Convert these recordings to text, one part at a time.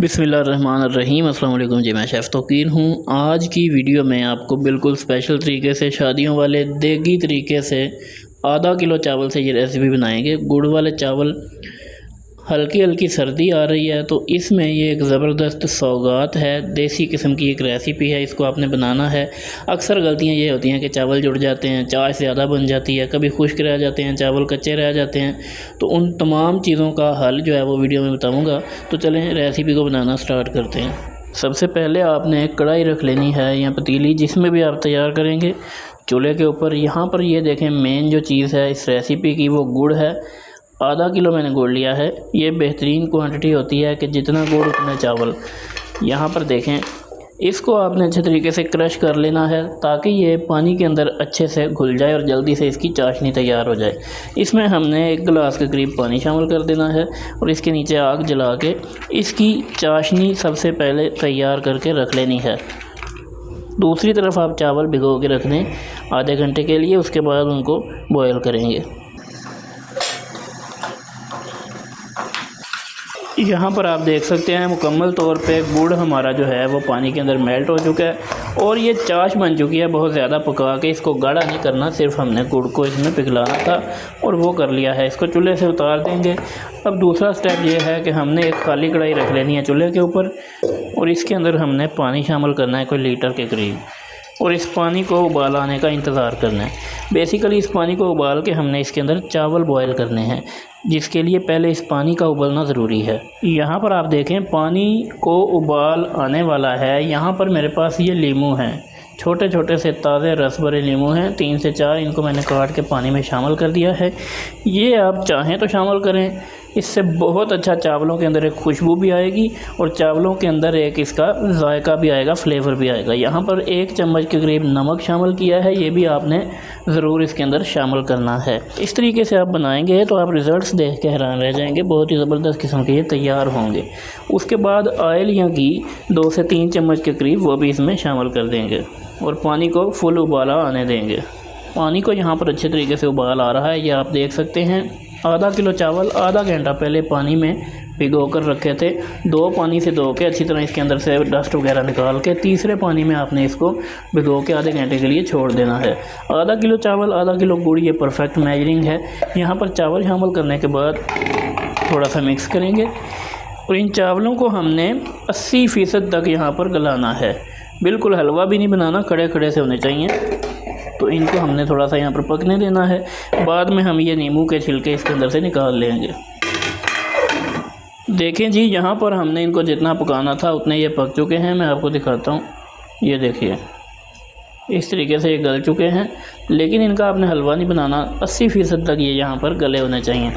बिस्मिल्लाहिर्रहमानिर्रहीम। अस्सलाम वालेकुम जी, मैं शेफ़ तौकीर हूँ। आज की वीडियो में आपको बिल्कुल स्पेशल तरीके से शादियों वाले देगी तरीके से आधा किलो चावल से ये रेसिपी बनाएंगे। गुड़ वाले चावल, हल्की हल्की सर्दी आ रही है तो इसमें ये एक ज़बरदस्त सौगात है। देसी किस्म की एक रेसिपी है, इसको आपने बनाना है। अक्सर गलतियाँ ये होती हैं कि चावल जुड़ जाते हैं, चाय ज़्यादा बन जाती है, कभी खुश्क रह जाते हैं, चावल कच्चे रह जाते हैं। तो उन तमाम चीज़ों का हल जो है वो वीडियो में बताऊँगा। तो चलें रेसिपी को बनाना स्टार्ट करते हैं। सबसे पहले आपने एक कढ़ाई रख लेनी है या पतीली, जिसमें भी आप तैयार करेंगे। चूल्हे के ऊपर यहाँ पर ये देखें, मेन जो चीज़ है इस रेसिपी की वो गुड़ है। आधा किलो मैंने गुड़ लिया है। ये बेहतरीन क्वांटिटी होती है कि जितना गुड़ उतने चावल। यहाँ पर देखें, इसको आपने अच्छे तरीके से क्रश कर लेना है ताकि ये पानी के अंदर अच्छे से घुल जाए और जल्दी से इसकी चाशनी तैयार हो जाए। इसमें हमने 1 गिलास के करीब पानी शामिल कर देना है और इसके नीचे आग जला के इसकी चाशनी सबसे पहले तैयार करके रख लेनी है। दूसरी तरफ आप चावल भिगो के रख दें आधे घंटे के लिए, उसके बाद उनको बॉयल करेंगे। यहाँ पर आप देख सकते हैं मुकम्मल तौर पे गुड़ हमारा जो है वो पानी के अंदर मेल्ट हो चुका है और ये चाश बन चुकी है। बहुत ज़्यादा पका के इसको गाढ़ा नहीं करना, सिर्फ हमने गुड़ को इसमें पिघलाना था और वो कर लिया है। इसको चूल्हे से उतार देंगे। अब दूसरा स्टेप ये है कि हमने एक खाली कढ़ाई रख लेनी है चूल्हे के ऊपर और इसके अंदर हमने पानी शामिल करना है, कोई लीटर के करीब, और इस पानी को उबाल आने का इंतज़ार करना है। बेसिकली इस पानी को उबाल के हमने इसके अंदर चावल बॉयल करने हैं, जिसके लिए पहले इस पानी का उबलना ज़रूरी है। यहाँ पर आप देखें पानी को उबाल आने वाला है। यहाँ पर मेरे पास ये लीमू हैं, छोटे छोटे से ताज़े रस भरे लीमू हैं, 3 से 4। इनको मैंने काट के पानी में शामिल कर दिया है। ये आप चाहें तो शामिल करें, इससे बहुत अच्छा चावलों के अंदर एक खुशबू भी आएगी और चावलों के अंदर एक इसका जायका भी आएगा, फ्लेवर भी आएगा। यहाँ पर 1 चम्मच के करीब नमक शामिल किया है, ये भी आपने ज़रूर इसके अंदर शामिल करना है। इस तरीके से आप बनाएंगे तो आप रिज़ल्ट्स देख के हैरान रह जाएंगे। बहुत ही ज़बरदस्त किस्म के ये तैयार होंगे। उसके बाद ऑयल या घी 2 से 3 चम्मच के करीब वो भी इसमें शामिल कर देंगे और पानी को फुल उबाला आने देंगे। पानी को यहाँ पर अच्छे तरीके से उबाल आ रहा है, ये आप देख सकते हैं। आधा किलो चावल आधा घंटा पहले पानी में भिगो कर रखे थे। 2 पानी से धो के अच्छी तरह इसके अंदर से डस्ट वगैरह निकाल के तीसरे पानी में आपने इसको भिगो के आधे घंटे के लिए छोड़ देना है। आधा किलो चावल आधा किलो गुड़, ये परफेक्ट मेजरिंग है। यहाँ पर चावल शामिल करने के बाद थोड़ा सा मिक्स करेंगे और इन चावलों को हमने 80% तक यहाँ पर गलाना है। बिल्कुल हलवा भी नहीं बनाना, खड़े खड़े से होने चाहिए। तो इनको हमने थोड़ा सा यहाँ पर पकने देना है। बाद में हम ये नींबू के छिलके इसके अंदर से निकाल लेंगे। देखें जी, यहाँ पर हमने इनको जितना पकाना था उतने ये पक चुके हैं। मैं आपको दिखाता हूँ, ये देखिए इस तरीके से ये गल चुके हैं। लेकिन इनका आपने हलवा नहीं बनाना, 80% तक ये यहाँ पर गले होने चाहिए।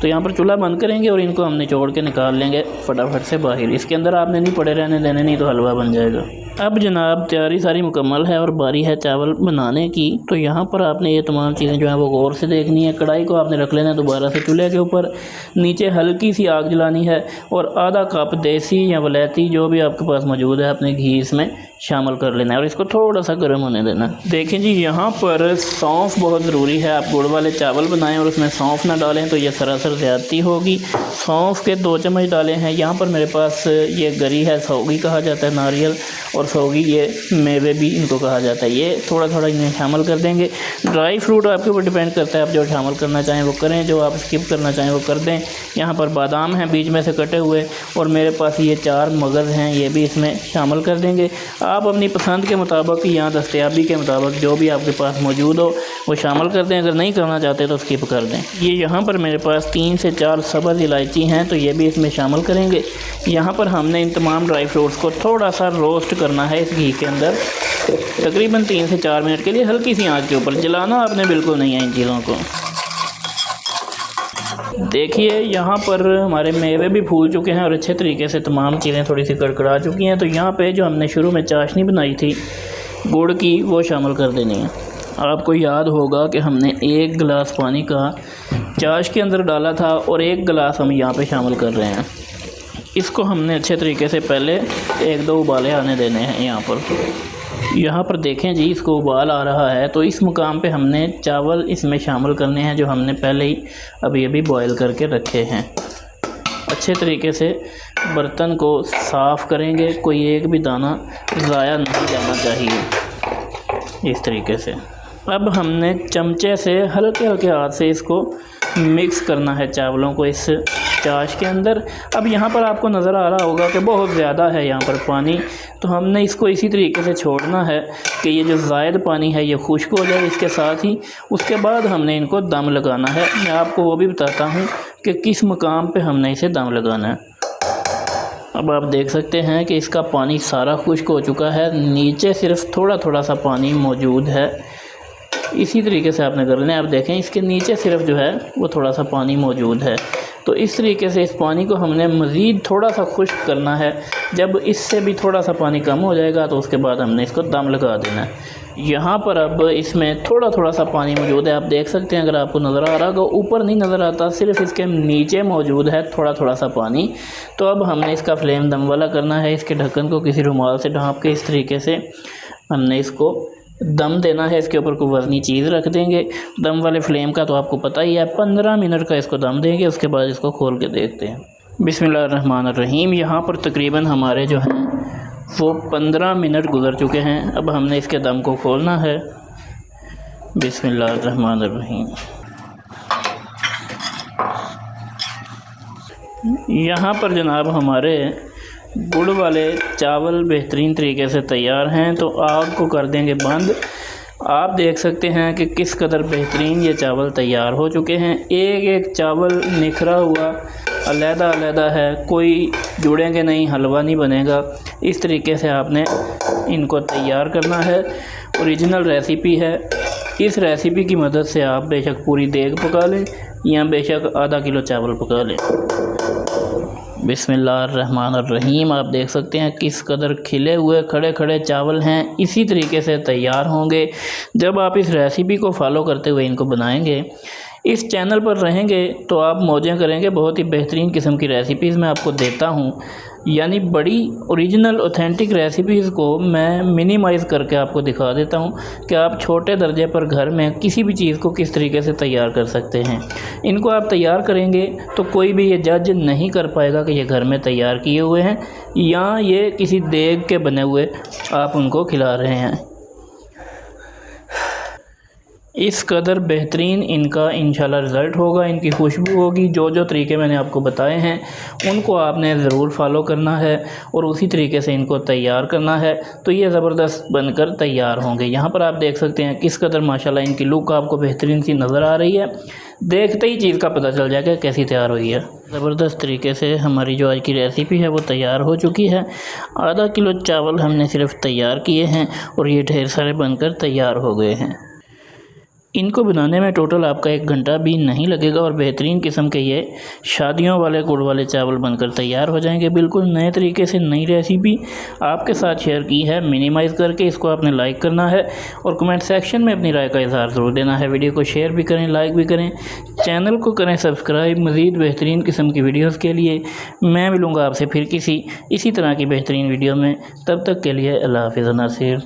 तो यहाँ पर चूल्हा बंद करेंगे और इनको हम निचोड़ के निकाल लेंगे फटाफट से बाहर। इसके अंदर आपने नहीं पड़े रहने देने, नहीं तो हलवा बन जाएगा। अब जनाब तैयारी सारी मुकम्मल है और बारी है चावल बनाने की। तो यहाँ पर आपने ये तमाम चीज़ें जो हैं वो गौर से देखनी है। कढ़ाई को आपने रख लेना है दोबारा से चूल्हे के ऊपर, नीचे हल्की सी आग जलानी है और आधा कप देसी या वलैती जो भी आपके पास मौजूद है अपने घी इसमें शामिल कर लेना है और इसको थोड़ा सा गर्म होने देना है। देखें जी, यहाँ पर सौंफ बहुत ज़रूरी है। आप गुड़ वाले चावल बनाएं और उसमें सौंफ ना डालें तो ये सरासर ज़्यादती होगी। सौंफ के 2 चम्मच डाले हैं। यहाँ पर मेरे पास ये गरी है, सौगी कहा जाता है नारियल, और सौगी ये मेवे भी इनको कहा जाता है। ये थोड़ा थोड़ा इन्हें शामिल कर देंगे। ड्राई फ्रूट आपके ऊपर डिपेंड करता है, आप जो शामिल करना चाहें वो करें, जो आप स्किप करना चाहें वो कर दें। यहाँ पर बादाम हैं बीच में से कटे हुए और मेरे पास ये 4 मगज़ हैं, ये भी इसमें शामिल कर देंगे। आप अपनी पसंद के मुताबिक या दस्तयाबी के मुताबिक जो भी आपके पास मौजूद हो वो शामिल कर दें। अगर नहीं करना चाहते तो स्किप कर दें। ये यहाँ पर मेरे पास 3 से 4 सब्ज़ इलायची हैं, तो ये भी इसमें शामिल करेंगे। यहाँ पर हमने इन तमाम ड्राई फ्रूट्स को थोड़ा सा रोस्ट करना है इस घी के अंदर, तकरीबन 3 से 4 मिनट के लिए, हल्की सी आंच के ऊपर। जलाना आपने बिल्कुल नहीं है इन चीज़ों को। देखिए यहाँ पर हमारे मेवे भी फूल चुके हैं और अच्छे तरीके से तमाम चीज़ें थोड़ी सी कड़कड़ा चुकी हैं। तो यहाँ पे जो हमने शुरू में चाशनी बनाई थी गुड़ की वो शामिल कर देनी है। आपको याद होगा कि हमने 1 गिलास पानी का चाश के अंदर डाला था और 1 गिलास हम यहाँ पे शामिल कर रहे हैं। इसको हमने अच्छे तरीके से पहले 1-2 उबाले आने देने हैं। यहाँ पर देखें जी, इसको उबाल आ रहा है तो इस मुकाम पे हमने चावल इसमें शामिल करने हैं जो हमने पहले ही अभी बॉयल करके रखे हैं। अच्छे तरीके से बर्तन को साफ़ करेंगे, कोई एक भी दाना ज़ाया नहीं जाना चाहिए इस तरीके से। अब हमने चमचे से हल्के हल्के हाथ से इसको मिक्स करना है चावलों को इस चाश के अंदर। अब यहाँ पर आपको नज़र आ रहा होगा कि बहुत ज़्यादा है यहाँ पर पानी, तो हमने इसको इसी तरीके से छोड़ना है कि ये जो ज़ायद पानी है ये खुश्क हो जाए इसके साथ ही। उसके बाद हमने इनको दम लगाना है। मैं आपको वो भी बताता हूँ कि किस मकाम पे हमने इसे दम लगाना है। अब आप देख सकते हैं कि इसका पानी सारा खुश्क हो चुका है, नीचे सिर्फ थोड़ा थोड़ा सा पानी मौजूद है। इसी तरीके से आपने कर लेना है। आप देखें इसके नीचे सिर्फ जो है वो थोड़ा सा पानी मौजूद है। तो इस तरीके से इस पानी को हमने मज़ीद थोड़ा सा खुश्क करना है। जब इससे भी थोड़ा सा पानी कम हो जाएगा तो उसके बाद हमने इसको दम लगा देना है। यहाँ पर अब इसमें थोड़ा थोड़ा सा पानी मौजूद है। आप देख सकते हैं, अगर आपको नज़र आ रहा होगा, ऊपर नहीं नज़र आता, सिर्फ इसके नीचे मौजूद है थोड़ा थोड़ा सा पानी। तो अब हमने इसका फ्लेम दम वाला करना है। इसके ढक्कन को किसी रुमाल से ढाँप के इस तरीके से हमने इसको दम देना है। इसके ऊपर कोई वज़नी चीज़ रख देंगे। दम वाले फ्लेम का तो आपको पता ही है, 15 मिनट का इसको दम देंगे। उसके बाद इसको खोल के देखते हैं। बिस्मिल्लाहिर्रहमानिर्रहीम। यहाँ पर तकरीबन हमारे जो हैं वो 15 मिनट गुज़र चुके हैं। अब हमने इसके दम को खोलना है। बिस्मिल्लाहिर्रहमानिर्रहीम। यहाँ पर जनाब हमारे गुड़ वाले चावल बेहतरीन तरीके से तैयार हैं। तो आग को कर देंगे बंद। आप देख सकते हैं कि किस कदर बेहतरीन ये चावल तैयार हो चुके हैं। एक एक चावल निखरा हुआ अलहदा अलहदा है, कोई जुड़ेंगे नहीं, हलवा नहीं बनेगा। इस तरीके से आपने इनको तैयार करना है। ओरिजिनल रेसिपी है। इस रेसिपी की मदद से आप बेशक पूरी देग पका लें या बेशक आधा किलो चावल पका लें। बिस्मिल्लाहिर्रहमानिर्रहीम। आप देख सकते हैं किस कदर खिले हुए खड़े खड़े चावल हैं। इसी तरीके से तैयार होंगे जब आप इस रेसिपी को फॉलो करते हुए इनको बनाएंगे। इस चैनल पर रहेंगे तो आप मौजें करेंगे। बहुत ही बेहतरीन किस्म की रेसिपीज़ मैं आपको देता हूँ, यानी बड़ी ओरिजिनल ऑथेंटिक रेसिपीज़ को मैं मिनिमाइज़ करके आपको दिखा देता हूँ कि आप छोटे दर्जे पर घर में किसी भी चीज़ को किस तरीके से तैयार कर सकते हैं। इनको आप तैयार करेंगे तो कोई भी ये जज नहीं कर पाएगा कि ये घर में तैयार किए हुए हैं या ये किसी देग के बने हुए आप उनको खिला रहे हैं। इस कदर बेहतरीन इनका इंशाल्लाह रिज़ल्ट होगा, इनकी खुशबू होगी। जो जो तरीके मैंने आपको बताए हैं उनको आपने ज़रूर फॉलो करना है और उसी तरीके से इनको तैयार करना है, तो ये ज़बरदस्त बनकर तैयार होंगे। यहाँ पर आप देख सकते हैं किस कदर माशाल्लाह इनकी लुक आपको बेहतरीन सी नज़र आ रही है। देखते ही चीज़ का पता चल जाएगा कैसी तैयार हुई है। ज़बरदस्त तरीके से हमारी जो आज की रेसिपी है वो तैयार हो चुकी है। आधा किलो चावल हमने सिर्फ तैयार किए हैं और ये ढेर सारे बनकर तैयार हो गए हैं। इनको बनाने में टोटल आपका 1 घंटा भी नहीं लगेगा और बेहतरीन किस्म के ये शादियों वाले गुड़ वाले चावल बनकर तैयार हो जाएंगे। बिल्कुल नए तरीके से नई रेसिपी आपके साथ शेयर की है मिनिमाइज़ करके। इसको आपने लाइक करना है और कमेंट सेक्शन में अपनी राय का इज़हार ज़रूर देना है। वीडियो को शेयर भी करें, लाइक भी करें, चैनल को करें सब्सक्राइब। मज़ीद बेहतरीन किस्म की वीडियोज़ के लिए मैं मिलूँगा आपसे फिर किसी इसी तरह की बेहतरीन वीडियो में। तब तक के लिए अल्लाह हाफ़िज़ नासिर।